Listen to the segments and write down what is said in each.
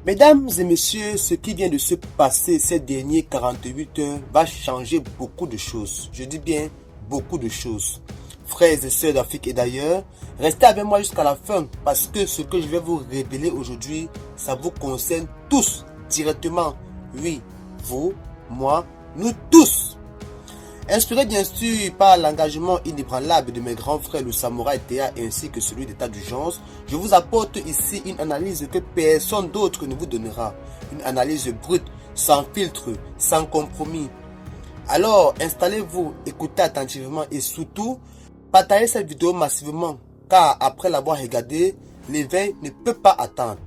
Mesdames et messieurs, ce qui vient de se passer ces derniers 48 heures va changer beaucoup de choses. Je dis bien beaucoup de choses. Frères et sœurs d'Afrique et d'ailleurs, restez avec moi jusqu'à la fin parce que ce que je vais vous révéler aujourd'hui, ça vous concerne tous directement. Oui, vous, moi, nous tous. Inspiré bien sûr par l'engagement inébranlable de mes grands frères le samouraï Théa ainsi que celui d'état d'urgence, je vous apporte ici une analyse que personne d'autre ne vous donnera. Une analyse brute, sans filtre, sans compromis. Alors installez-vous, écoutez attentivement et surtout, partagez cette vidéo massivement car après l'avoir regardée, l'éveil ne peut pas attendre.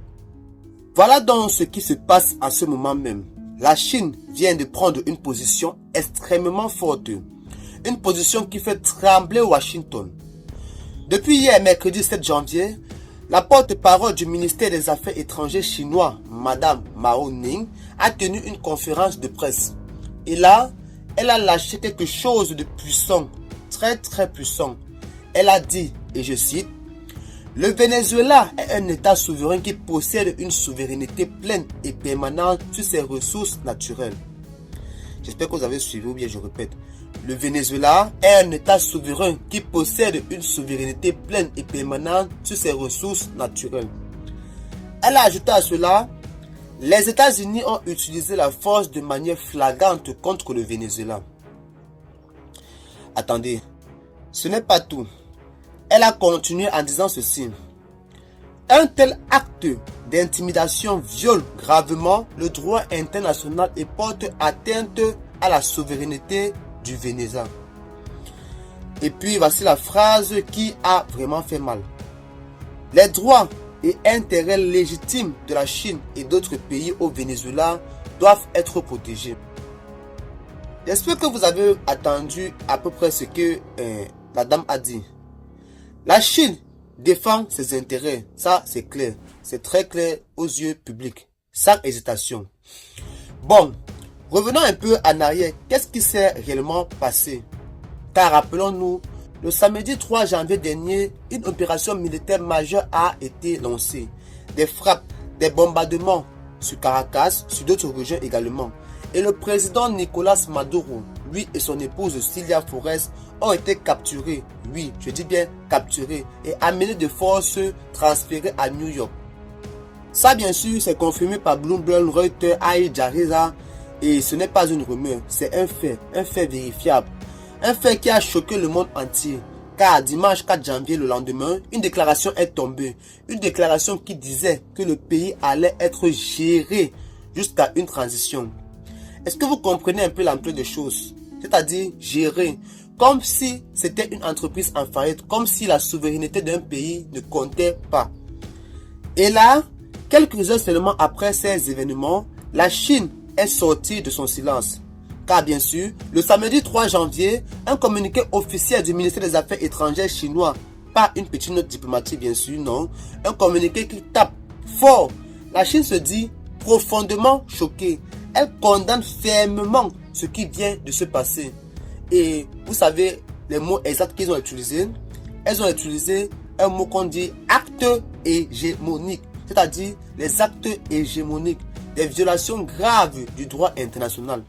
Voilà donc ce qui se passe en ce moment même. La Chine vient de prendre une position extrêmement forte, une position qui fait trembler Washington. Depuis hier, mercredi 7 janvier, la porte-parole du ministère des Affaires étrangères chinois, Madame Mao Ning, a tenu une conférence de presse. Et là, elle a lâché quelque chose de puissant, très puissant. Elle a dit, et je cite, le Venezuela est un État souverain qui possède une souveraineté pleine et permanente sur ses ressources naturelles. J'espère que vous avez suivi ou bien je répète. Le Venezuela est un État souverain qui possède une souveraineté pleine et permanente sur ses ressources naturelles. Elle a ajouté à cela, les États-Unis ont utilisé la force de manière flagrante contre le Venezuela. Attendez, ce n'est pas tout. Elle a continué en disant ceci. Un tel acte d'intimidation viole gravement le droit international et porte atteinte à la souveraineté du Venezuela. Et puis voici la phrase qui a vraiment fait mal. Les droits et intérêts légitimes de la Chine et d'autres pays au Venezuela doivent être protégés. J'espère que vous avez attendu à peu près ce que la dame a dit. La Chine défend ses intérêts, ça c'est clair, c'est très clair aux yeux publics, sans hésitation. Bon, revenons un peu en arrière, qu'est-ce qui s'est réellement passé? Car rappelons-nous, le samedi 3 janvier dernier, une opération militaire majeure a été lancée. Des frappes, des bombardements sur Caracas, sur d'autres régions également. Et le président Nicolas Maduro, lui et son épouse Cilia Flores ont été capturés, oui, je dis bien capturés, et amenés de force transférés à New York. Ça, bien sûr, c'est confirmé par Bloomberg, Reuters, Al Jazeera, et ce n'est pas une rumeur, c'est un fait vérifiable. Un fait qui a choqué le monde entier, car dimanche 4 janvier, le lendemain, une déclaration est tombée. Une déclaration qui disait que le pays allait être géré jusqu'à une transition. Est-ce que vous comprenez un peu l'ampleur des choses? C'est-à-dire gérer, comme si c'était une entreprise en faillite, comme si la souveraineté d'un pays ne comptait pas. Et là, quelques heures seulement après ces événements, la Chine est sortie de son silence. Car bien sûr, le samedi 3 janvier, un communiqué officiel du ministère des Affaires étrangères chinois, pas une petite note diplomatique bien sûr, non, un communiqué qui tape fort. La Chine se dit profondément choquée. Elle condamne fermement ce qui vient de se passer. Et vous savez les mots exacts qu'ils ont utilisés? Elles ont utilisé un mot qu'on dit acte hégémonique, c'est-à-dire les actes hégémoniques, des violations graves du droit international,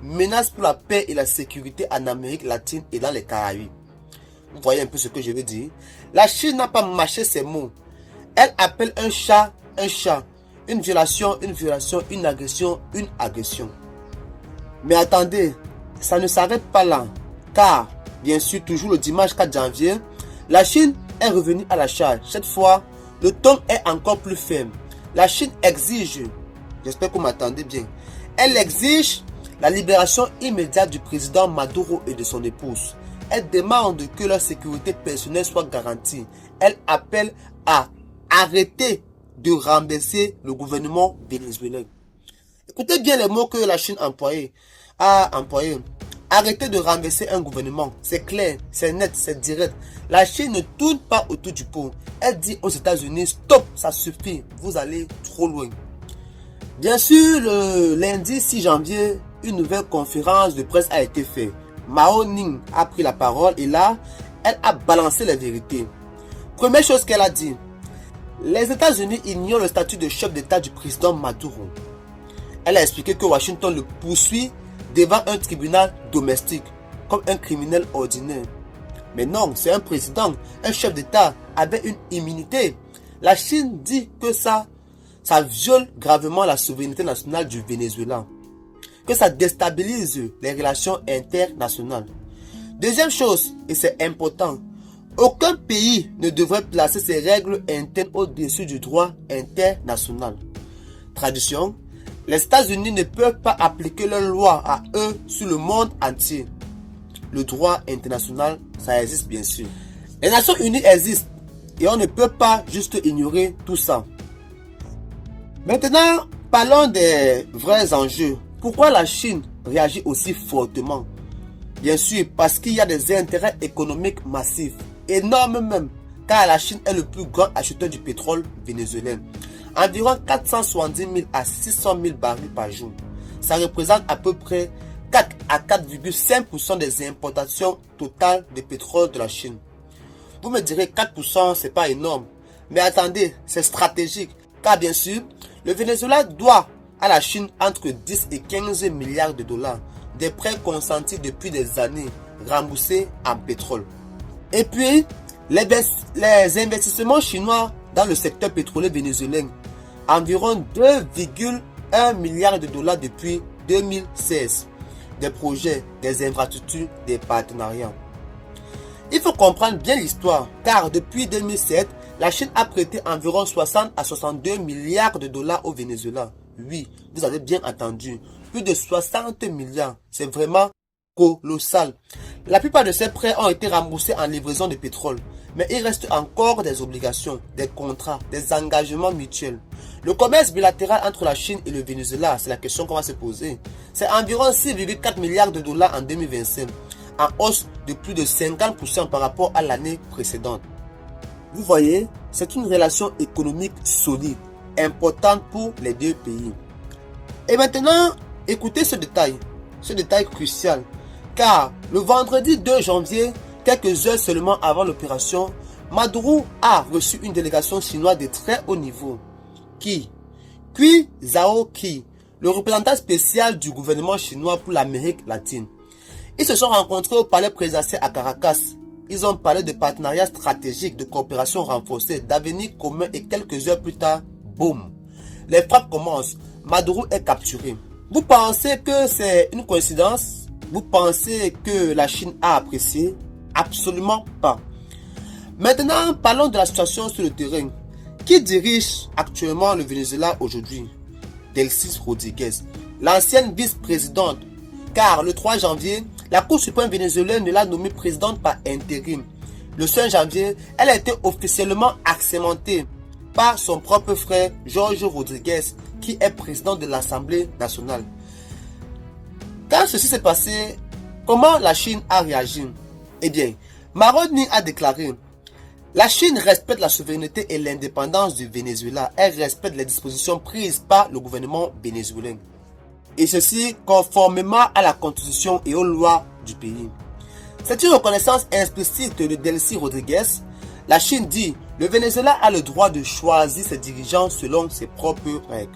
menace pour la paix et la sécurité en Amérique latine et dans les Caraïbes. Vous voyez un peu ce que je veux dire? La Chine n'a pas mâché ses mots. Elle appelle un chat un chat. Une violation, une agression, une agression. Mais attendez, ça ne s'arrête pas là. Car, bien sûr, toujours le dimanche 4 janvier, la Chine est revenue à la charge. Cette fois, le ton est encore plus ferme. La Chine exige, j'espère que vous m'attendez bien, elle exige la libération immédiate du président Maduro et de son épouse. Elle demande que leur sécurité personnelle soit garantie. Elle appelle à arrêter de renverser le gouvernement vénézuélien. Écoutez bien les mots que la Chine a employés. Arrêtez de renverser un gouvernement. C'est clair, c'est net, c'est direct. La Chine ne tourne pas autour du pot. Elle dit aux États-Unis, stop, ça suffit, vous allez trop loin. Bien sûr, le lundi 6 janvier, une nouvelle conférence de presse a été faite. Mao Ning a pris la parole et là, elle a balancé les vérités. Première chose qu'elle a dit, Les États-Unis ignorent le statut de chef d'État du président Maduro. Elle a expliqué que Washington le poursuit devant un tribunal domestique, comme un criminel ordinaire. Mais non, c'est un président, un chef d'État avec une immunité. La Chine dit que ça viole gravement la souveraineté nationale du Venezuela, que ça déstabilise les relations internationales. Deuxième chose, et c'est important, aucun pays ne devrait placer ses règles internes au-dessus du droit international. Traduction, les États-Unis ne peuvent pas appliquer leurs lois à eux sur le monde entier. Le droit international, ça existe bien sûr. Les Nations Unies existent et on ne peut pas juste ignorer tout ça. Maintenant, parlons des vrais enjeux. Pourquoi la Chine réagit aussi fortement? Bien sûr, parce qu'il y a des intérêts économiques massifs, énormes même, car la Chine est le plus grand acheteur du pétrole vénézuélien. Environ 470 000 à 600 000 barils par jour. Ça représente à peu près 4 à 4,5% des importations totales de pétrole de la Chine. Vous me direz 4%, c'est pas énorme. Mais attendez, c'est stratégique. Car bien sûr, le Venezuela doit à la Chine entre 10 et 15 milliards de dollars. Des prêts consentis depuis des années, remboursés en pétrole. Et puis, les investissements chinois dans le secteur pétrolier vénézuélien, environ 2,1 milliards de dollars depuis 2016. Des projets, des infrastructures, des partenariats. Il faut comprendre bien l'histoire, car depuis 2007, la Chine a prêté environ 60 à 62 milliards de dollars au Venezuela. Oui, vous avez bien entendu, plus de 60 milliards, c'est vraiment colossal. La plupart de ces prêts ont été remboursés en livraison de pétrole, mais il reste encore des obligations, des contrats, des engagements mutuels. Le commerce bilatéral entre la Chine et le Venezuela, c'est la question qu'on va se poser. C'est environ 6,4 milliards de dollars en 2025, en hausse de plus de 50% par rapport à l'année précédente. Vous voyez, c'est une relation économique solide, importante pour les deux pays. Et maintenant, écoutez ce détail crucial, car le vendredi 2 janvier, quelques heures seulement avant l'opération, Maduro a reçu une délégation chinoise de très haut niveau. Qui Zhao Qi, le représentant spécial du gouvernement chinois pour l'Amérique latine. Ils se sont rencontrés au palais présidentiel à Caracas. Ils ont parlé de partenariats stratégiques, de coopération renforcée, d'avenir commun et quelques heures plus tard, boum. Les frappes commencent. Maduro est capturé. Vous pensez que c'est une coïncidence? Vous pensez que la Chine a apprécié? Absolument pas. Maintenant, parlons de la situation sur le terrain. Qui dirige actuellement le Venezuela aujourd'hui? Delcy Rodríguez, l'ancienne vice-présidente, car le 3 janvier, la Cour suprême vénézuélienne l'a nommée présidente par intérim. Le 5 janvier, elle a été officiellement assermentée par son propre frère Jorge Rodríguez, qui est président de l'Assemblée nationale. Quand ceci s'est passé, comment la Chine a réagi? Eh bien, Maroni a déclaré: la Chine respecte la souveraineté et l'indépendance du Venezuela. Elle respecte les dispositions prises par le gouvernement vénézuélien. Et ceci conformément à la constitution et aux lois du pays. C'est une reconnaissance explicite de Delcy Rodríguez. La Chine dit: le Venezuela a le droit de choisir ses dirigeants selon ses propres règles.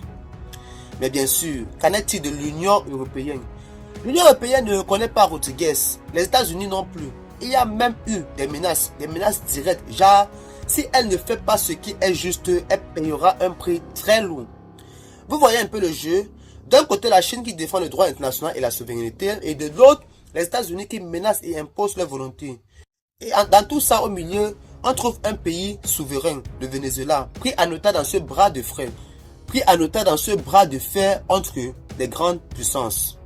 Mais bien sûr, qu'en est-il de l'Union européenne? L'Union européenne ne reconnaît pas Rodríguez, les États-Unis non plus. Il y a même eu des menaces directes, genre si elle ne fait pas ce qui est juste, elle payera un prix très lourd. Vous voyez un peu le jeu? D'un côté, la Chine qui défend le droit international et la souveraineté, et de l'autre, les États-Unis qui menacent et imposent leur volonté. Et dans tout ça, au milieu, on trouve un pays souverain, le Venezuela, pris en otage dans ce bras de fer, entre les grandes puissances.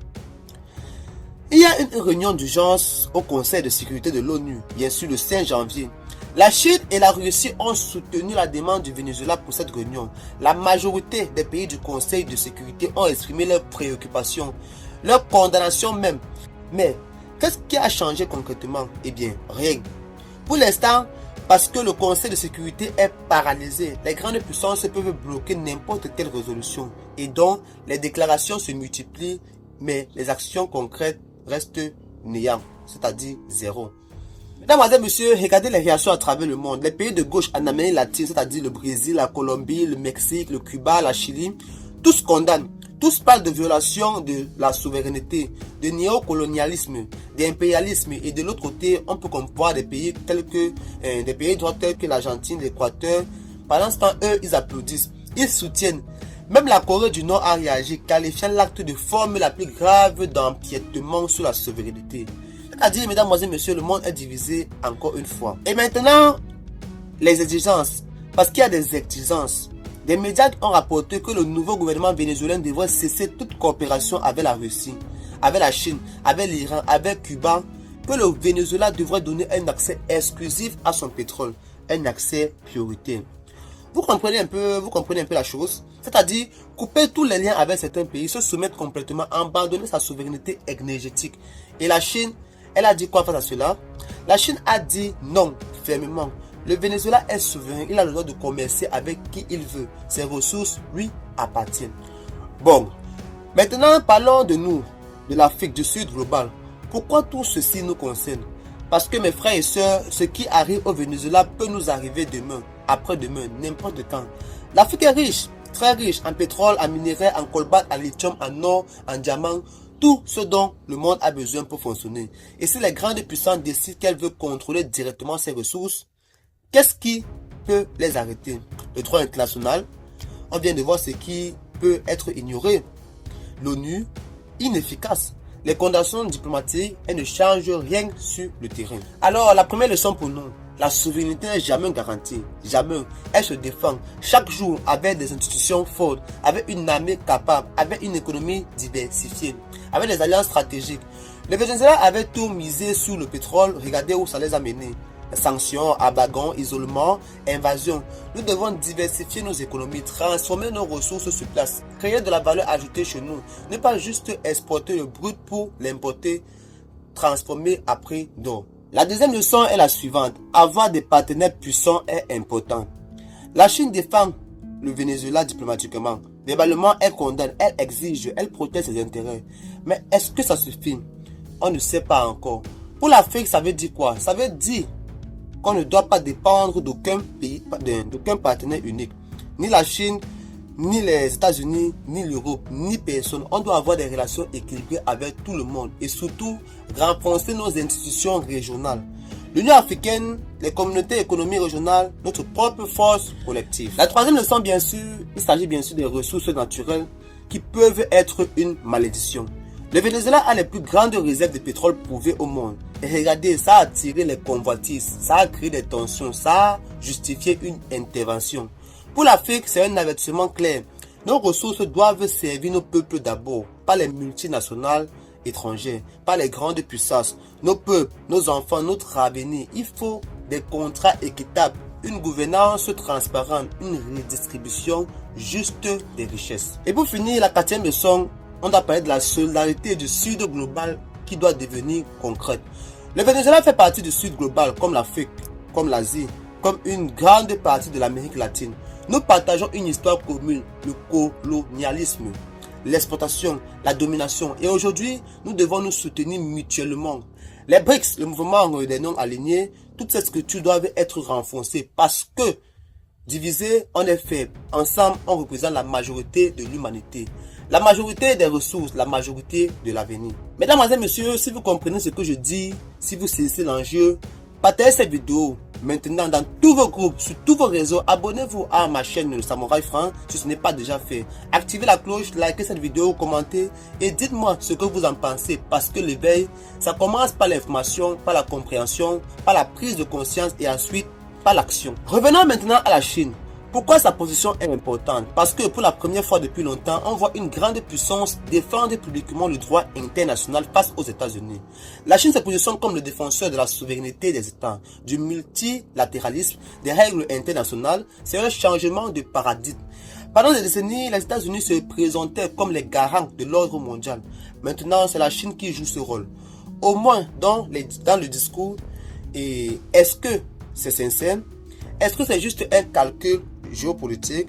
Il y a une réunion d'urgence au Conseil de sécurité de l'ONU, bien sûr le 5 janvier. La Chine et la Russie ont soutenu la demande du Venezuela pour cette réunion. La majorité des pays du Conseil de sécurité ont exprimé leurs préoccupations, leur condamnation même. Mais qu'est-ce qui a changé concrètement? Eh bien, rien. Pour l'instant, parce que le Conseil de sécurité est paralysé, les grandes puissances peuvent bloquer n'importe quelle résolution. Et donc, les déclarations se multiplient, mais les actions concrètes restent néant, c'est-à-dire zéro. Mesdames, messieurs, regardez les réactions à travers le monde. Les pays de gauche en Amérique latine, c'est-à-dire le Brésil, la Colombie, le Mexique, le Cuba, la Chili, tous condamnent. Tous parlent de violation de la souveraineté, de néocolonialisme, d'impérialisme. Et de l'autre côté, on peut voir des pays tels que l'Argentine, l'Équateur. Pendant ce temps, eux, ils applaudissent, ils soutiennent. Même la Corée du Nord a réagi, qualifiant l'acte de forme la plus grave d'empiètement sur la souveraineté. C'est-à-dire, mesdames, messieurs, le monde est divisé encore une fois. Et maintenant, les exigences. Parce qu'il y a des exigences. Des médias ont rapporté que le nouveau gouvernement vénézuélien devrait cesser toute coopération avec la Russie, avec la Chine, avec l'Iran, avec Cuba. Que le Venezuela devrait donner un accès exclusif à son pétrole. Un accès prioritaire. Vous comprenez un peu la chose? C'est-à-dire, couper tous les liens avec certains pays, se soumettre complètement, abandonner sa souveraineté énergétique. Et la Chine, elle a dit quoi face à cela? La Chine a dit non, fermement. Le Venezuela est souverain, il a le droit de commercer avec qui il veut. Ses ressources lui appartiennent. Bon, maintenant parlons de nous, de l'Afrique du Sud global. Pourquoi tout ceci nous concerne? Parce que mes frères et sœurs, ce qui arrive au Venezuela peut nous arriver demain, après-demain, n'importe quand. L'Afrique est riche, très riche en pétrole, en minerais, en colbane, en lithium, en or, en diamant. Tout ce dont le monde a besoin pour fonctionner. Et si les grandes puissances décident qu'elles veulent contrôler directement ces ressources, qu'est-ce qui peut les arrêter? Le droit international, on vient de voir ce qui peut être ignoré. L'ONU, inefficace. Les condamnations diplomatiques, elles ne changent rien sur le terrain. Alors, la première leçon pour nous, la souveraineté n'est jamais garantie. Jamais. Elle se défend chaque jour avec des institutions fortes, avec une armée capable, avec une économie diversifiée, avec des alliances stratégiques. Les Vénézuéliens avaient tout misé sur le pétrole. Regardez où ça les a menés. Sanctions, abandon, isolement, invasion. Nous devons diversifier nos économies, transformer nos ressources sur place, créer de la valeur ajoutée chez nous. Ne pas juste exporter le brut pour l'importer, transformer après d'or. La deuxième leçon est la suivante. Avoir des partenaires puissants est important. La Chine défend le Venezuela diplomatiquement. Verbalement, elle condamne, elle exige, elle protège ses intérêts. Mais est-ce que ça suffit? On ne sait pas encore. Pour l'Afrique, ça veut dire quoi? Ça veut dire qu'on ne doit pas dépendre d'aucun pays, d'aucun partenaire unique. Ni la Chine, ni les États-Unis, ni l'Europe, ni personne. On doit avoir des relations équilibrées avec tout le monde et surtout renforcer nos institutions régionales. L'Union africaine, les communautés économiques régionales, notre propre force collective. La troisième leçon, bien sûr, il s'agit bien sûr des ressources naturelles qui peuvent être une malédiction. Le Venezuela a les plus grandes réserves de pétrole prouvées au monde. Et regardez, ça a attiré les convoitises, ça a créé des tensions, ça a justifié une intervention. Pour l'Afrique, c'est un avertissement clair. Nos ressources doivent servir nos peuples d'abord, pas les multinationales étrangères, pas les grandes puissances. Nos peuples, nos enfants, notre avenir. Il faut des contrats équitables, une gouvernance transparente, une redistribution juste des richesses. Et pour finir, la quatrième leçon, on doit parler de la solidarité du Sud global qui doit devenir concrète. Le Venezuela fait partie du Sud global, comme l'Afrique, comme l'Asie, comme une grande partie de l'Amérique latine. Nous partageons une histoire commune, le colonialisme, l'exploitation, la domination. Et aujourd'hui, nous devons nous soutenir mutuellement. Les BRICS, le mouvement des non-alignés, toutes ces structures doivent être renforcées parce que divisés, on est faible. Ensemble, on représente la majorité de l'humanité. La majorité des ressources, la majorité de l'avenir. Mesdames et messieurs, si vous comprenez ce que je dis, si vous saisissez l'enjeu, partagez cette vidéo maintenant dans tous vos groupes, sur tous vos réseaux. Abonnez-vous à ma chaîne Le Samouraï Franc si ce n'est pas déjà fait. Activez la cloche, likez cette vidéo, commentez et dites-moi ce que vous en pensez parce que l'éveil, ça commence par l'information, par la compréhension, par la prise de conscience et ensuite par l'action. Revenons maintenant à la Chine. Pourquoi sa position est importante? Parce que pour la première fois depuis longtemps, on voit une grande puissance défendre publiquement le droit international face aux États-Unis. La Chine se positionne comme le défenseur de la souveraineté des États, du multilatéralisme, des règles internationales. C'est un changement de paradigme. Pendant des décennies, les États-Unis se présentaient comme les garants de l'ordre mondial. Maintenant, c'est la Chine qui joue ce rôle. Au moins dans le discours. Et est-ce que c'est sincère? Est-ce que c'est juste un calcul géopolitique?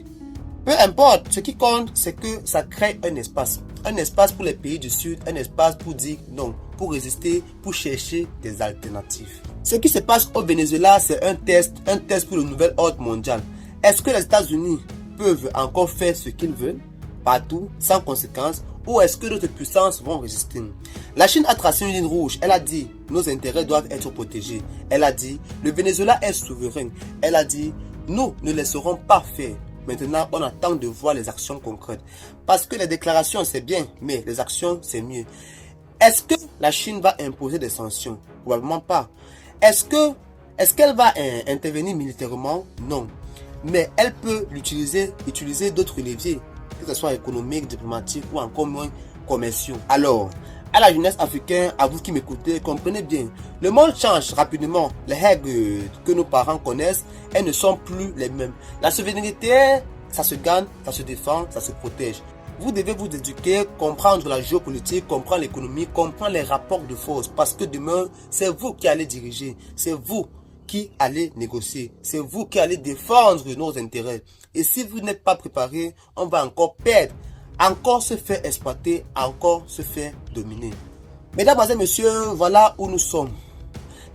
Peu importe, ce qui compte, c'est que ça crée un espace pour les pays du Sud, un espace pour dire non, pour résister, pour chercher des alternatives. Ce qui se passe au Venezuela, c'est un test pour le nouvel ordre mondial. Est-ce que les États-Unis peuvent encore faire ce qu'ils veulent, partout, sans conséquence, ou est-ce que d'autres puissances vont résister? La Chine a tracé une ligne rouge. Elle a dit, nos intérêts doivent être protégés. Elle a dit, le Venezuela est souverain. Elle a dit, nous ne laisserons pas faire. Maintenant, on attend de voir les actions concrètes. Parce que les déclarations, c'est bien, mais les actions, c'est mieux. Est-ce que la Chine va imposer des sanctions? Probablement pas. Est-ce qu'elle va intervenir militairement? Non. Mais elle peut utiliser d'autres leviers, que ce soit économiques, diplomatiques ou encore moins commerciaux. Alors, à la jeunesse africaine, à vous qui m'écoutez, comprenez bien, le monde change rapidement. Les règles que nos parents connaissent, elles ne sont plus les mêmes. La souveraineté, ça se gagne, ça se défend, ça se protège. Vous devez vous éduquer, comprendre la géopolitique, comprendre l'économie, comprendre les rapports de force. Parce que demain, c'est vous qui allez diriger. C'est vous qui allez négocier. C'est vous qui allez défendre nos intérêts. Et si vous n'êtes pas préparé, on va encore perdre. Encore se faire exploiter, encore se faire dominer. Mesdames, et messieurs, voilà où nous sommes.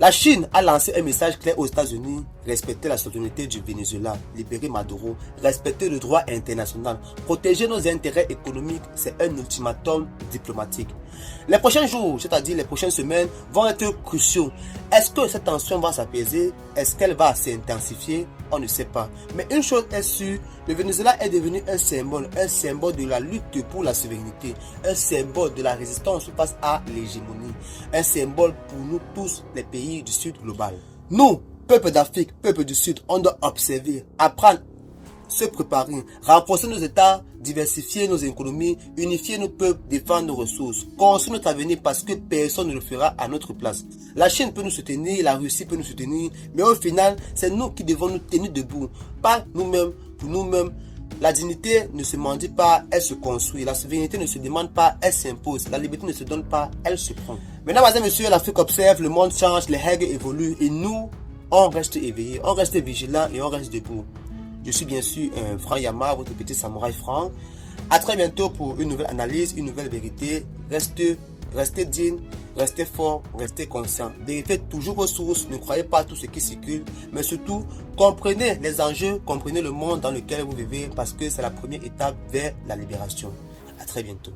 La Chine a lancé un message clair aux États-Unis: respecter la souveraineté du Venezuela, libérer Maduro, respecter le droit international, protéger nos intérêts économiques, c'est un ultimatum diplomatique. Les prochains jours, c'est-à-dire les prochaines semaines, vont être cruciaux. Est-ce que cette tension va s'apaiser? Est-ce qu'elle va s'intensifier? On ne sait pas. Mais une chose est sûre, le Venezuela est devenu un symbole de la lutte pour la souveraineté, un symbole de la résistance face à l'hégémonie, un symbole pour nous tous les pays du Sud global. Nous, peuple d'Afrique, peuple du Sud, on doit observer, apprendre, se préparer, renforcer nos États, diversifier nos économies, unifier nos peuples, défendre nos ressources, construire notre avenir parce que personne ne le fera à notre place. La Chine peut nous soutenir, la Russie peut nous soutenir, mais au final, c'est nous qui devons nous tenir debout, pas nous-mêmes, pour nous-mêmes. La dignité ne se mendie pas, elle se construit. La souveraineté ne se demande pas, elle s'impose. La liberté ne se donne pas, elle se prend. Mesdames et messieurs, l'Afrique observe, le monde change, les règles évoluent et nous, on reste éveillés, on reste vigilants et on reste debout. Je suis bien sûr Franck Yama, votre petit samouraï franc. A très bientôt pour une nouvelle analyse, une nouvelle vérité. Restez digne, restez fort, restez conscient. Vérifiez toujours vos sources, ne croyez pas à tout ce qui circule, mais surtout, comprenez les enjeux, comprenez le monde dans lequel vous vivez parce que c'est la première étape vers la libération. A très bientôt.